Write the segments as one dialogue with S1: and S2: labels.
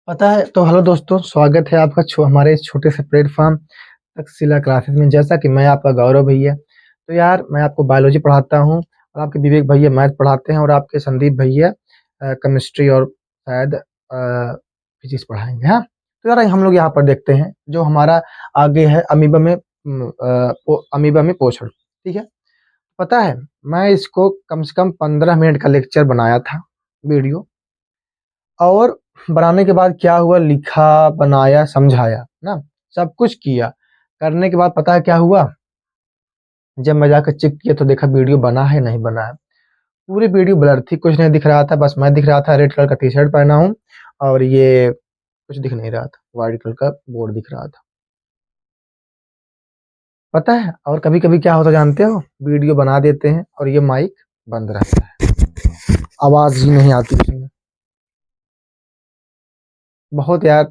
S1: पता है तो हेलो दोस्तों, स्वागत है आपका हमारे इस छोटे से प्लेटफॉर्म तक्षशिला क्लासेस में। जैसा कि मैं आपका गौरव भैया। तो यार मैं आपको बायोलॉजी पढ़ाता हूँ और आपके विवेक भैया मैथ पढ़ाते हैं और आपके संदीप भैया केमिस्ट्री और शायद फिजिक्स पढ़ाएंगे। हाँ, तो यार हम लोग यहाँ पर देखते हैं जो हमारा आगे है अमीबा में अमीबा में पोषण। ठीक है। पता है, मैं इसको कम से कम 15 मिनट का लेक्चर बनाया था, वीडियो। और बनाने के बाद क्या हुआ, लिखा, बनाया, समझाया ना, सब कुछ किया। करने के बाद पता है क्या हुआ, जब मैं जाकर चेक किया तो देखा वीडियो बना है नहीं बना है। पूरी वीडियो ब्लर थी, कुछ नहीं दिख रहा था, बस मैं दिख रहा था, रेड कलर का टी शर्ट पहना हूँ और ये कुछ दिख नहीं रहा था, व्हाइट कलर का बोर्ड दिख रहा था। पता है, और कभी कभी क्या होता जानते हो, वीडियो बना देते हैं और ये माइक बंद रहता है, आवाज ही नहीं आती उसमें। बहुत यार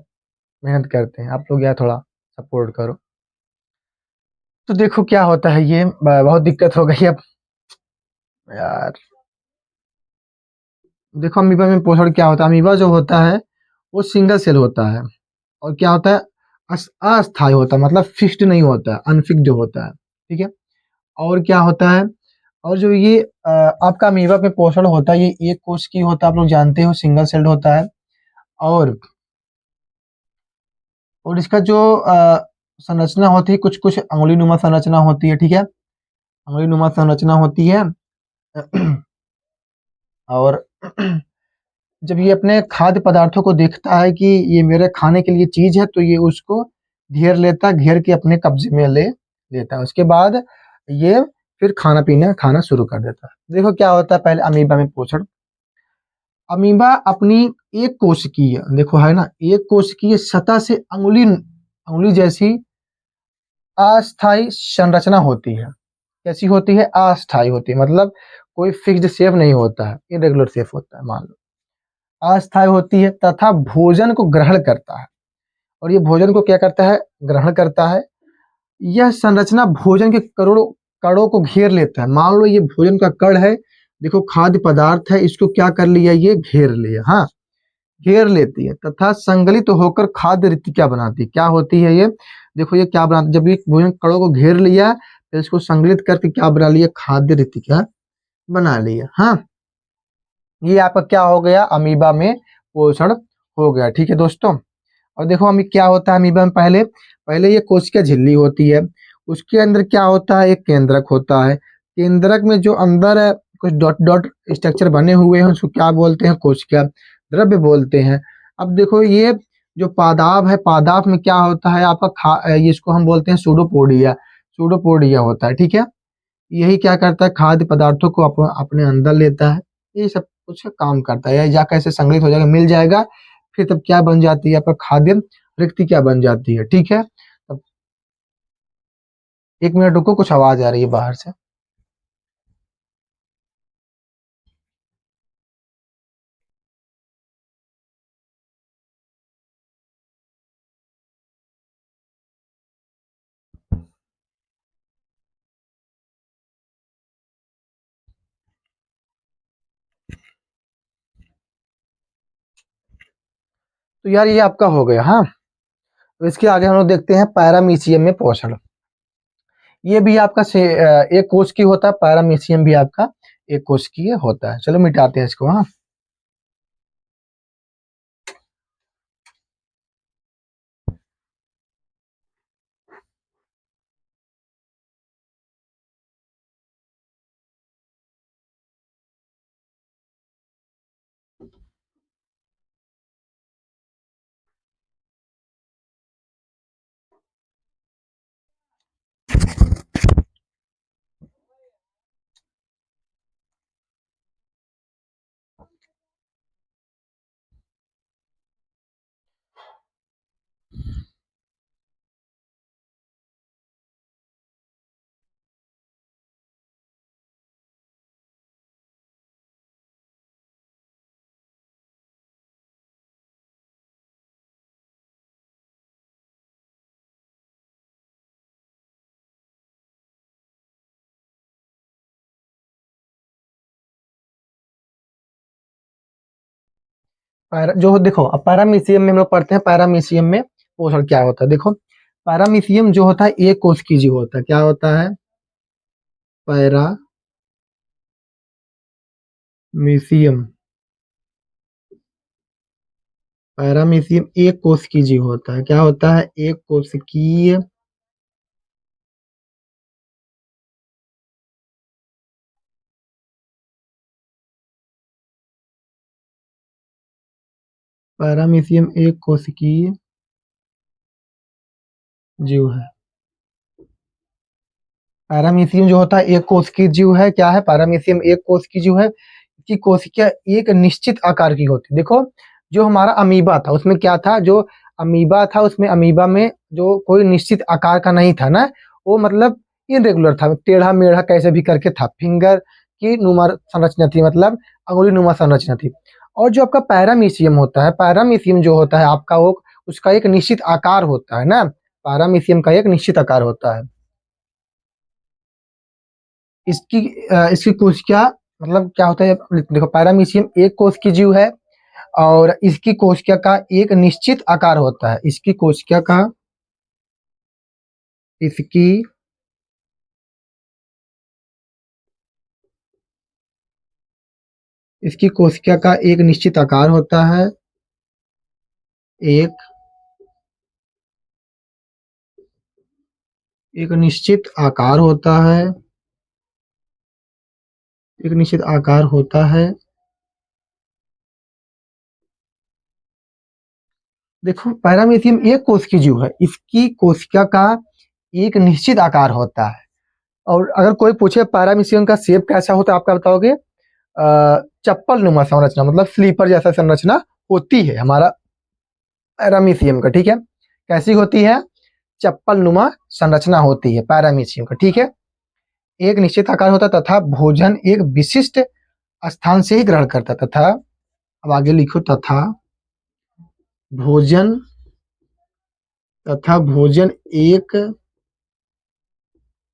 S1: मेहनत करते हैं, आप लोग यार थोड़ा सपोर्ट करो। तो देखो क्या होता है, ये बहुत दिक्कत हो गई अब यार। देखो अमीबा में पोषण क्या होता है, अमीबा जो होता है वो सिंगल सेल होता है और क्या होता है, अस्थायी होता है, मतलब फिक्स्ड नहीं होता है, अनफिक्स्ड होता है। ठीक है। और क्या होता है, और जो ये आपका अमीबा में पोषण होता है, ये एक कोश की होता है, आप लोग जानते हो, सिंगल सेल्ड होता है। और इसका जो संरचना होती है, कुछ कुछ अंगुली नुमा संरचना होती है। ठीक है, अंगुली नुमा संरचना होती है। और जब ये अपने खाद्य पदार्थों को देखता है कि ये मेरे खाने के लिए चीज है, तो ये उसको घेर लेता है, घेर के अपने कब्जे में ले लेता है। उसके बाद ये फिर खाना पीना खाना शुरू कर देता है। देखो क्या होता है, पहले अमीबा में पोषण। अमीबा अपनी एक कोशिकीय, देखो है ना, एक कोशिकीय सतह से अंगुली अंगुली जैसी अस्थायी संरचना होती है। कैसी होती है, अस्थायी होती है, मतलब कोई फिक्स्ड शेप नहीं होता है, इरेगुलर शेप होता है, मान लो अस्थायी होती है, तथा भोजन को ग्रहण करता है। और ये भोजन को क्या करता है, ग्रहण करता है। यह संरचना भोजन के करोड़ों कणों को घेर लेता है। मान लो ये भोजन का कण है, देखो खाद्य पदार्थ है, इसको क्या कर लिया, ये घेर लिया। हाँ, घेर लेती है तथा संगलित तो होकर खाद्य रितिका बनाती है। क्या होती है ये, देखो ये क्या बनाती है, जब ये भोजन कणों को घेर लिया तो इसको संगलित करके क्या बना लिया, खाद्य रितिका बना लिया। हाँ, ये आपका क्या हो गया, अमीबा में पोषण हो गया। ठीक है दोस्तों। और देखो अमी क्या होता है अमीबा में, पहले पहले ये कोशिका झिल्ली होती है। उसके अंदर क्या होता है, एक केंद्रक होता है। केंद्रक में जो अंदर है, कुछ डॉट डॉट स्ट्रक्चर बने हुए हैं, उसको क्या बोलते हैं, कोशिका द्रव्य बोलते हैं। अब देखो ये जो पादाप है, पादाप में क्या होता है आपका ये इसको हम बोलते हैं सूडोपोडिया। सूडोपोडिया होता है। ठीक है। यही क्या करता है, खाद्य पदार्थों को अपने अंदर लेता है। ये सब कुछ काम करता है, या जाकर ऐसे संग्रहित हो जाएगा, मिल जाएगा। फिर तब क्या बन जाती है आपका खाद्य रिक्ति क्या बन जाती है। ठीक है। तब 1 मिनट रुको, कुछ आवाज आ रही है बाहर से। तो यार ये आपका हो गया। हाँ, तो इसके आगे हम लोग देखते हैं पैरामीशियम में पोषण। ये भी आपका एक कोश की होता है, पैरामीशियम भी आपका एक कोश की होता है। चलो मिटाते हैं इसको। हाँ, जो देखो, अब पैरामीशियम में हम लोग पढ़ते हैं, पैरामीशियम में पोषण क्या होता है। देखो, पैरामीशियम जो होता है एक कोश की जीव होता है। क्या होता है? पैरामीशियम। पैरामीशियम एक कोश की जीव होता है। क्या होता है? एक कोशिकीय पैरामीशियम एक कोशिकीय जीव है। पैरामीशियम जो होता है एक कोश की जीव है। क्या है? पैरामीशियम एक कोश की जीव है। इसकी कोशिका एक निश्चित आकार की होती है। देखो, जो हमारा अमीबा था उसमें क्या था? जो अमीबा था उसमें अमीबा में जो कोई निश्चित आकार का नहीं था ना, वो मतलब इरेगुलर था, टेढ़ा मेढ़ा कैसे भी करके था, फिंगर की नुमा संरचना थी, मतलब अंगुली नुमा संरचना थी। और जो आपका पैरामीशियम होता है, पैरामीशियम जो होता है आपका, वो उसका एक निश्चित आकार होता है ना, पैरामीशियम का एक निश्चित आकार होता है। इसकी इसकी कोशिका मतलब क्या होता है? देखो, पैरामीशियम एक कोश की जीव है और इसकी कोशिका का एक निश्चित आकार होता है। इसकी इसकी कोशिका का एक निश्चित आकार होता है। एक एक निश्चित आकार होता है। एक निश्चित आकार होता है। देखो, पैरामीशियम एक कोश की जीव है। इसकी कोशिका का एक निश्चित आकार होता है। और अगर कोई पूछे पैरामीशियम का शेप कैसा होता है, आप क्या बताओगे? चप्पल नुमा संरचना, मतलब स्लीपर जैसा संरचना होती है हमारा पैरामीशियम का। ठीक है? कैसी होती है? चप्पल नुमा संरचना होती है पैरामीशियम का। ठीक है? एक निश्चित आकार होता है तथा भोजन एक विशिष्ट स्थान से ही ग्रहण करता है। तथा, अब आगे लिखो, भोजन तथा भोजन एक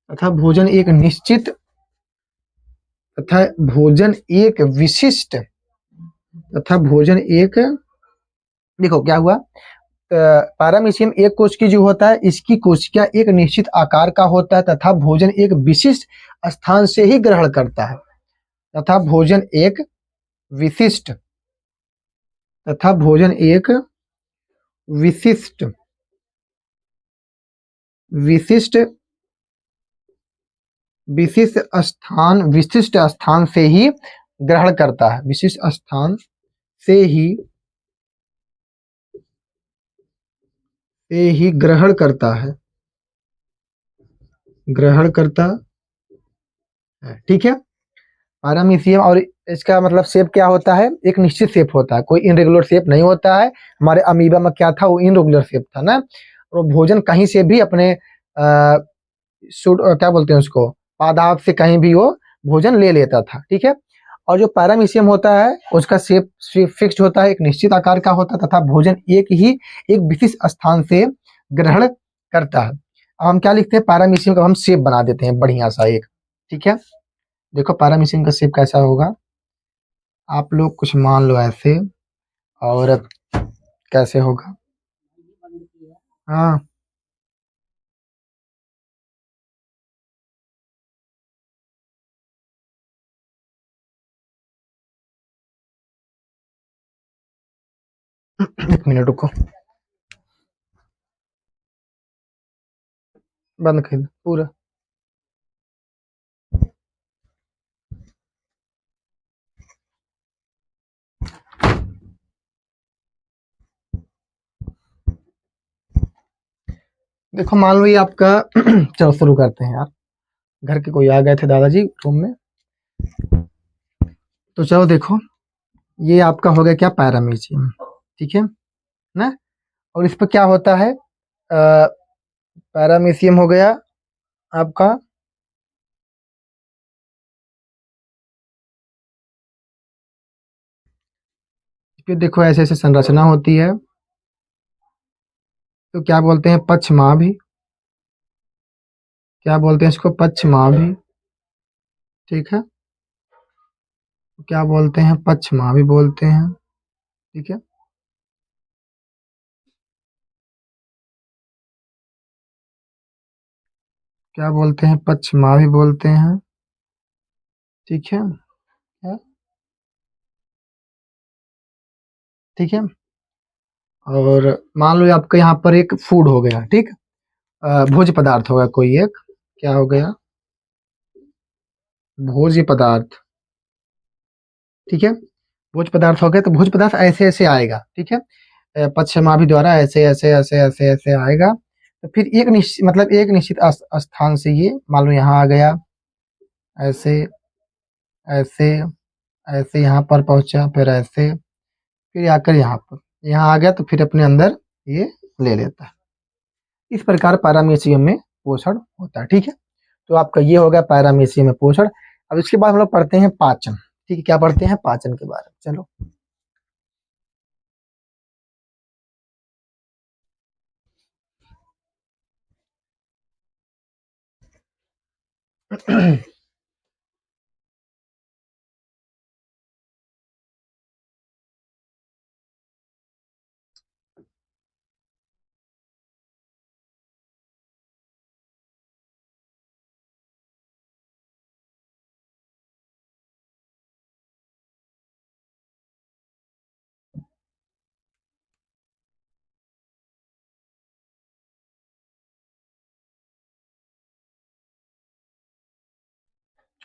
S1: तथा भोजन एक निश्चित तथा भोजन एक विशिष्ट तथा भोजन एक देखो क्या हुआ? पैरामीशियम एक कोश की जो होता है, इसकी कोशिका एक निश्चित आकार का होता है तथा भोजन एक विशिष्ट स्थान से ही ग्रहण करता है। तथा भोजन एक विशिष्ट तथा भोजन एक विशिष्ट विशिष्ट विशिष्ट स्थान से ही ग्रहण करता है। विशिष्ट स्थान से ही ग्रहण करता है। ठीक है? पैरामीशियम और इसका मतलब शेप क्या होता है? एक निश्चित शेप होता है, कोई इनरेगुलर शेप नहीं होता है। हमारे अमीबा में क्या था? वो इनरेगुलर शेप था ना। और भोजन कहीं से भी अपने क्या बोलते हैं उसको, पादाप से कहीं भी वो भोजन ले लेता था। ठीक है? और जो पैरामीशियम होता है उसका शेप फिक्स्ड होता है, एक निश्चित आकार का होता है तथा भोजन एक विशिष्ट स्थान से ग्रहण करता है। अब हम क्या लिखते हैं? पैरामीशियम का हम शेप बना देते हैं बढ़िया सा एक। ठीक है? देखो, पैरामीशियम का शेप कैसा होगा, आप लोग कुछ मान लो ऐसे, और कैसे होगा? हाँ, एक मिनट रुको, बंद कर दो पूरा। देखो, मान लो ये आपका चलो शुरू करते हैं यार, घर के कोई आ गए थे दादाजी रूम में। तो चलो देखो, ये आपका हो गया क्या? पैरामीशियम। ठीक है ना? और इस पर क्या होता है? पैरामीशियम हो गया आपका। इस पे देखो ऐसे ऐसे संरचना होती है। तो क्या बोलते हैं? पक्षमा भी। क्या बोलते हैं इसको? पक्षमा भी। ठीक है? क्या बोलते हैं? पक्षमा भी बोलते हैं। ठीक है। क्या बोलते हैं, पश्चिमा भी बोलते हैं। ठीक है। क्या? ठीक है। और मान लो आपके यहाँ पर एक फूड हो गया, ठीक। भोज्य पदार्थ होगा कोई एक। क्या हो गया? भोज्य पदार्थ। ठीक है। भोज्य पदार्थ हो गया, तो भोज्य पदार्थ ऐसे ऐसे आएगा, ठीक है। पश्चिमाभि द्वारा ऐसे ऐसे ऐसे ऐसे ऐसे आएगा। तो फिर एक निश्चित, मतलब एक निश्चित स्थान से ये मान लो यहाँ आ गया, ऐसे ऐसे ऐसे यहाँ पर पहुंचा, फिर ऐसे, फिर आकर यहाँ पर, यहाँ आ गया तो फिर अपने अंदर ये ले लेता है। इस प्रकार पैरामीशियम में पोषण होता है, ठीक है। तो आपका ये हो गया पैरामीशियम में पोषण। अब इसके बाद हम लोग पढ़ते हैं पाचन। ठीक है, क्या पढ़ते हैं? पाचन के बारे में। चलो।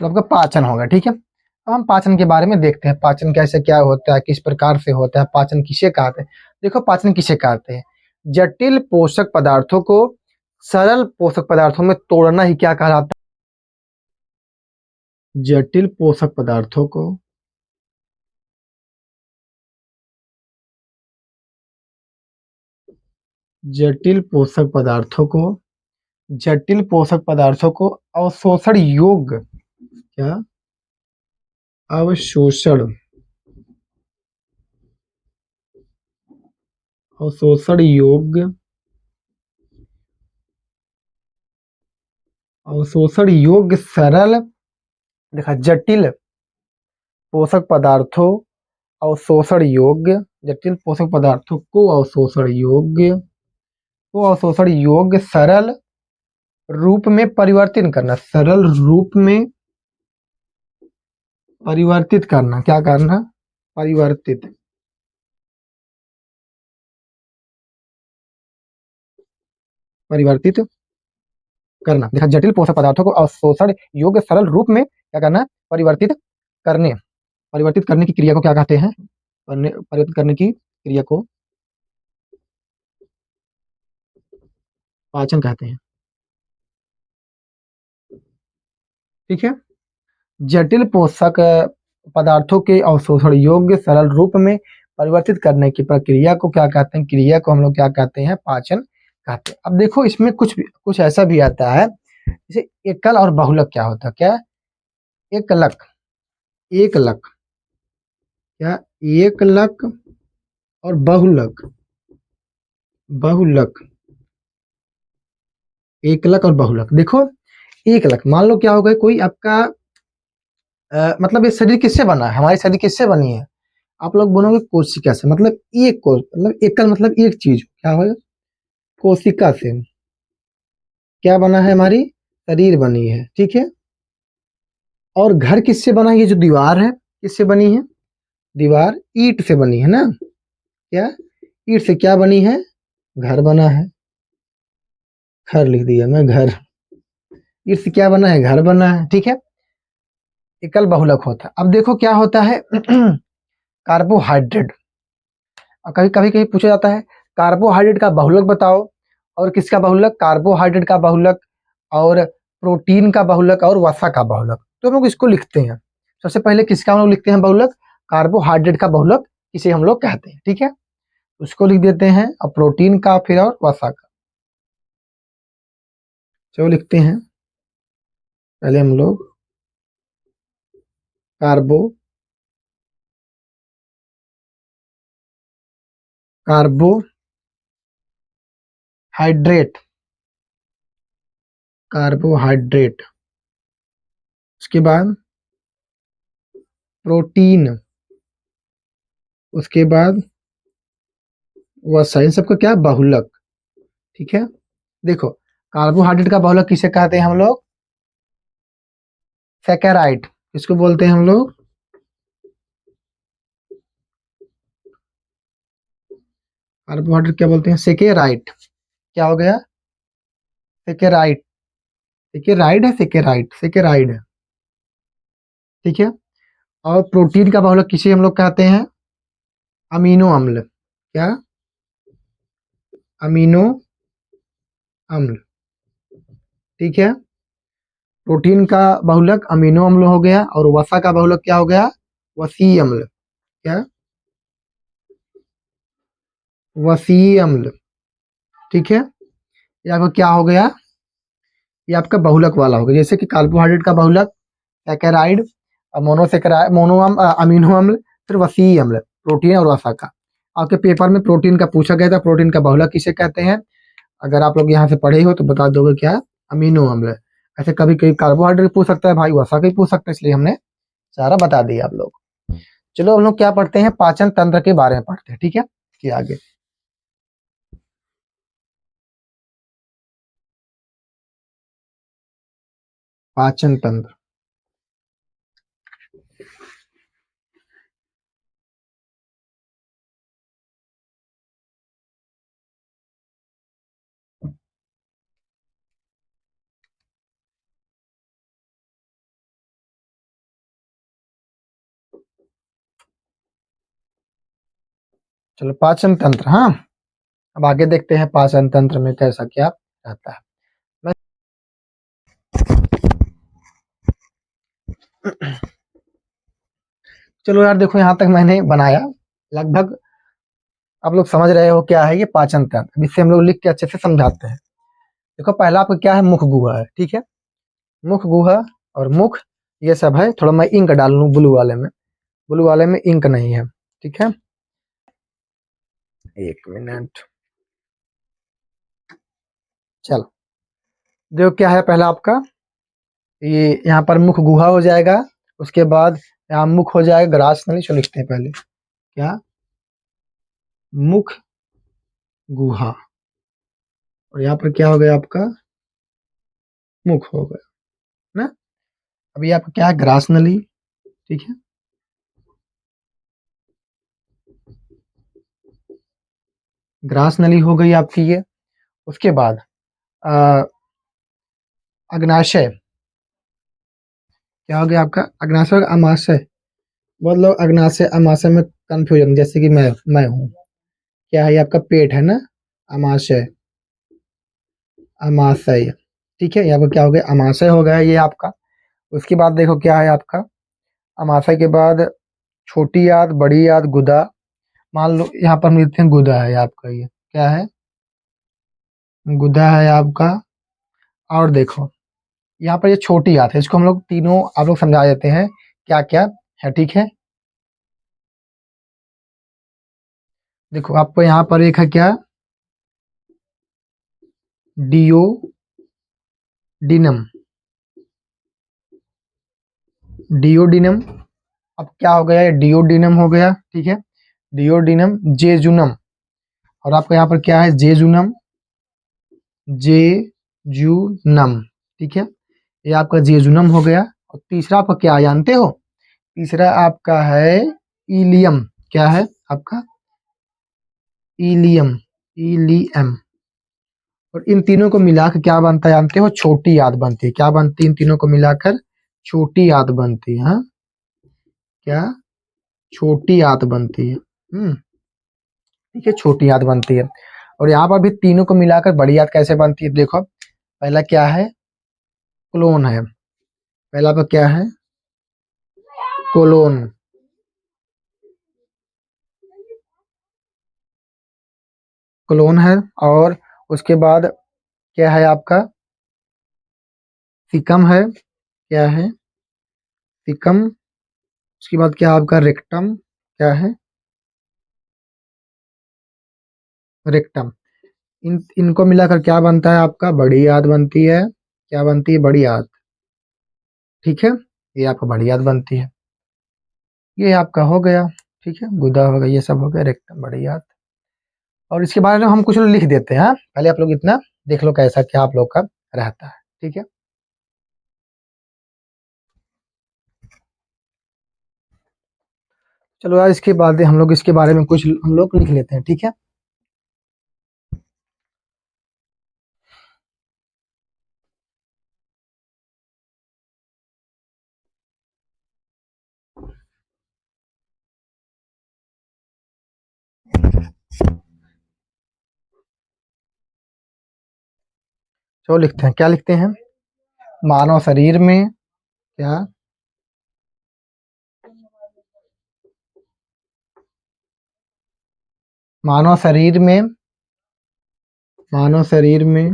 S1: चलो, आपका पाचन होगा, ठीक है। अब हम पाचन के बारे में देखते हैं, पाचन कैसे क्या होता है, किस प्रकार से होता है, पाचन किसे कहते हैं। देखो, पाचन किसे कहते हैं? जटिल पोषक पदार्थों को सरल पोषक पदार्थों में तोड़ना ही क्या कहलाता है? जटिल पोषक पदार्थों को जटिल पोषक पदार्थों को जटिल पोषक पदार्थों को अवशोषण योग्य, क्या? अवशोषण अवशोषण योग्य अवशोषण योग्य सरल, देखा, जटिल पोषक पदार्थों अवशोषण योग्य, जटिल पोषक पदार्थों को अवशोषण योग्य सरल रूप में परिवर्तित करना, सरल रूप में परिवर्तित करना, क्या करना? परिवर्तित परिवर्तित करना। देखा, जटिल पोषक पदार्थों को अवशोषण योग्य सरल रूप में क्या करना? परिवर्तित करने परिवर्तित करने की क्रिया को क्या कहते हैं? परिवर्तित करने की क्रिया को पाचन कहते हैं, ठीक है। जटिल पोषक पदार्थों के अवशोषण योग्य सरल रूप में परिवर्तित करने की प्रक्रिया को क्या कहते हैं? क्रिया को हम लोग क्या कहते हैं? पाचन कहते हैं। अब देखो, इसमें कुछ ऐसा भी आता है, जैसे एकल और बहुलक। क्या होता है? क्या? एकलक, एकलक, क्या? एकलक और बहुलक, बहुलक, एकलक और बहुलक। देखो, एकलक मान लो क्या होगा, कोई आपका मतलब ये शरीर किससे बना है? हमारी शरीर किससे बनी है? आप लोग बोलोगे कोशिका से, मतलब एक कोश, मतलब एकल मतलब एक चीज, क्या हो? कोशिका से क्या बना है? हमारी शरीर बनी है, ठीक है। और घर किससे बना है? ये जो दीवार है किससे बनी है? दीवार ईंट से बनी है ना? क्या? ईंट से क्या बनी है? घर बना है। घर लिख दिया मैं, घर। ईंट से क्या बना है? घर बना है, ठीक है। एकल बहुलक होता है। अब देखो क्या होता है, कार्बोहाइड्रेट। कभी कभी कभी पूछा जाता है, कार्बोहाइड्रेट का बहुलक बताओ। और किसका बहुलक? कार्बोहाइड्रेट का बहुलक, और प्रोटीन का बहुलक, और वसा का बहुलक। तो हम लोग इसको लिखते हैं। सबसे पहले किसका हम लोग लिखते हैं बहुलक? कार्बोहाइड्रेट का बहुलक इसे हम लोग कहते हैं, ठीक है। उसको लिख देते हैं, और प्रोटीन का, फिर और वसा का। चलो लिखते हैं। पहले हम लोग कार्बो कार्बोहाइड्रेट कार्बोहाइड्रेट। उसके बाद प्रोटीन। उसके बाद वसा, इन सबका क्या है? बहुलक। ठीक है, देखो कार्बोहाइड्रेट का बहुलक किसे कहते हैं हम लोग? सैकेराइड। किसको बोलते हैं हम लोग? कार्बोहाइड्रेट क्या बोलते हैं? सेकेराइड। क्या हो गया? सेकेराइड। सेकेराइड है, सेकेराइड, सेकेराइड है। ठीक है, और प्रोटीन का बहुलक किसे हम लोग कहते हैं? अमीनो अम्ल। क्या? अमीनो अम्ल। ठीक है, प्रोटीन का बहुलक अमीनो अम्ल हो गया, और वसा का बहुलक क्या हो गया? वसीय अम्ल। क्या? वसीय अम्ल। ठीक है, ये आपका क्या हो गया? ये आपका बहुलक वाला हो गया। जैसे कि कार्बोहाइड्रेट का बहुलक सैकेराइड, मोनोसेकेराइड, अमीनो अम्ल, फिर वसीय अम्ल, प्रोटीन और वसा का। आपके पेपर में प्रोटीन का पूछा गया था, प्रोटीन का बहुलक किसे कहते हैं? अगर आप लोग यहाँ से पढ़े हो तो बता दोगे क्या? अमीनो अम्ल। ऐसे कभी कभी कार्बोहाइड्रेट पूछ सकता है भाई, वसा का भी पूछ सकता है, इसलिए हमने सारा बता दिया आप लोग। चलो हम लोग क्या पढ़ते हैं? पाचन तंत्र के बारे में पढ़ते हैं। ठीक है, कि आगे पाचन तंत्र। चलो पाचन तंत्र, हाँ। अब आगे देखते हैं पाचन तंत्र में कैसा क्या रहता है। मैं चलो यार, देखो यहाँ तक मैंने बनाया लगभग। आप लोग समझ रहे हो क्या है ये पाचन तंत्र? इससे हम लोग लिख के अच्छे से समझाते हैं। देखो पहला आपका क्या है? मुख गुहा है। ठीक है, मुख गुहा और मुख, ये सब है। थोड़ा मैं इंक डाल लूँ ब्लू वाले में, ब्लू वाले में इंक नहीं है। ठीक है, एक मिनट। चलो देखो क्या है पहला आपका, ये यहाँ पर मुख गुहा हो जाएगा। उसके बाद यहाँ मुख हो जाएगा ग्रास नली। चलो लिखते हैं पहले क्या? मुख गुहा। और यहाँ पर क्या हो गया आपका? मुख हो गया ना। अभी आपका क्या है? ग्रास नली। ठीक है, ग्रास नली हो गई आपकी ये। उसके बाद अ, अग्नाशय। क्या हो गया आपका? अग्नाशय और अमाशय। बहुत लोग अग्नाशय अमाशय में कंफ्यूजन, जैसे कि मैं हूँ। क्या है? ये आपका पेट है ना। अमाशय, अमाशय। ठीक है, यहाँ पर क्या हो गया? अमाशय हो गया ये आपका। उसके बाद देखो क्या है आपका? अमाशय के बाद छोटी आंत, बड़ी आंत, गुदा। मान लो यहाँ पर मिलते हैं, गुदा है आपका ये। क्या है? गुदा है आपका। और देखो यहाँ पर ये छोटी आंत है, इसको हम लोग तीनों आप लोग समझा देते हैं क्या क्या है। ठीक है, देखो आपको यहाँ पर एक है क्या? डियोडिनम। डियोडिनम। अब क्या हो गया? ये डियोडिनम हो गया। ठीक है, डियोडिनम, जेजुनम। और आपका यहाँ पर क्या है? Jejunum, jejunum. ठीक है, ये आपका जेजुनम हो गया। और तीसरा आपका क्या जानते हो? तीसरा आपका है इलियम। क्या है आपका? इलियम, इलियम। और इन तीनों को मिलाकर क्या बनता है जानते हो? छोटी आंत बनती है। क्या बनती है? इन तीनों को मिलाकर छोटी आंत बनती है। हाँ, क्या? छोटी आंत बनती है। ठीक है, छोटी आंत बनती है। और यहाँ पर भी तीनों को मिलाकर बड़ी आंत कैसे बनती है? देखो पहला क्या है? क्लोन है। पहला पर क्या है? कोलोन। क्लोन है। और उसके बाद क्या है आपका? सिकम है। क्या है? सिकम। उसके बाद क्या आपका? रेक्टम। क्या है? रेक्टम। इन इनको मिलाकर क्या बनता है आपका? बड़ी आंत बनती है। क्या बनती है? बड़ी आंत। ठीक है, ये आपका बड़ी आंत बनती है। ये आपका हो गया। ठीक है, गुदा हो गया, ये सब हो गया, रेक्टम, बड़ी आंत। और इसके बारे में हम कुछ लिख देते हैं। पहले आप लोग इतना देख लो कैसा क्या आप लोग का रहता है, ठीक है। चलो यार, इसके बाद हम लोग इसके बारे में कुछ हम लोग लिख लेते हैं, ठीक है। चलो लिखते हैं, क्या लिखते हैं? मानव शरीर में क्या मानव शरीर में मानव शरीर में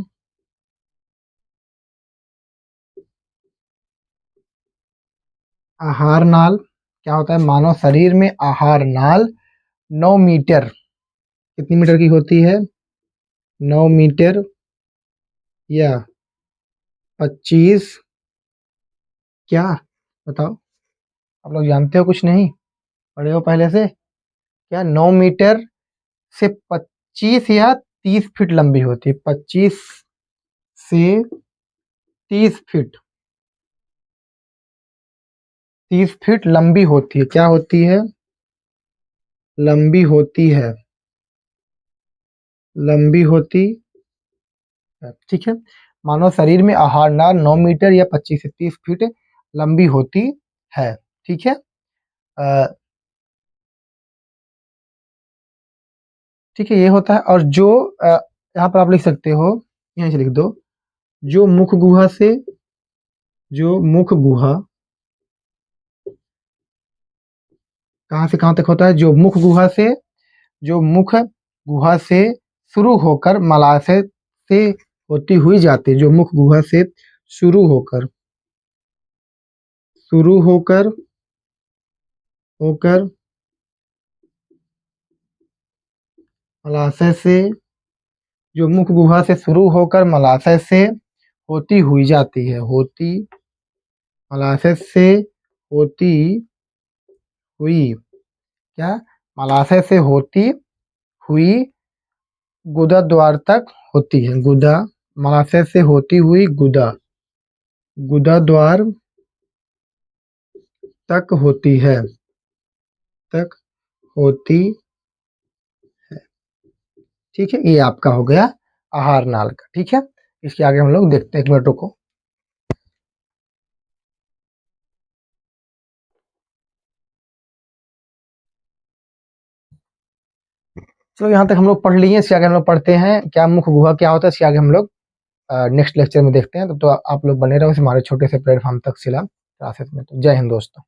S1: आहार नाल क्या होता है? मानव शरीर में आहार नाल 9 मीटर, कितनी मीटर की होती है? 9 मीटर या 25, क्या बताओ? आप लोग जानते हो कुछ नहीं? पढ़े हो पहले से? क्या 9 मीटर से 25 या 30 फीट लंबी होती है? 25 से 30 फीट, 30 फीट लंबी होती है। क्या होती है? लंबी होती है, लंबी होती है, ठीक है। मानव शरीर में आहार नाल 9 मीटर या 25 से 30 फीट लंबी होती है, ठीक है। ठीक है, ये होता है। और जो यहाँ पर आप लिख सकते हो, यहीं से लिख दो, जो मुख गुहा से जो मुख गुहा कहाँ से कहाँ तक होता है? जो मुख गुहा से शुरू होकर मलाशय से होती हुई जाती है। जो मुख गुहा से शुरू होकर शुरू होकर होकर मलाशय से जो मुख गुहा से शुरू होकर मलाशय से होती हुई जाती है। मलाशय से होती हुई, क्या? मलाशय से होती हुई गुदा द्वार तक होती है। मलाशय से होती हुई गुदा द्वार तक होती है, तक होती है, ठीक है। ये आपका हो गया आहार नाल का, ठीक है। इसके आगे हम लोग देखते हैं, एक मिनट रुको। चलो यहाँ तक हम लोग पढ़ लिए। इसके आगे हम लोग पढ़ते हैं क्या मुख गुहा क्या होता है। इसके आगे हम लोग नेक्स्ट लेक्चर में देखते हैं। तो आप लोग बने रहो इस हमारे छोटे से प्लेटफॉर्म तक शिला क्लासेस में। तो जय हिंद दोस्तों।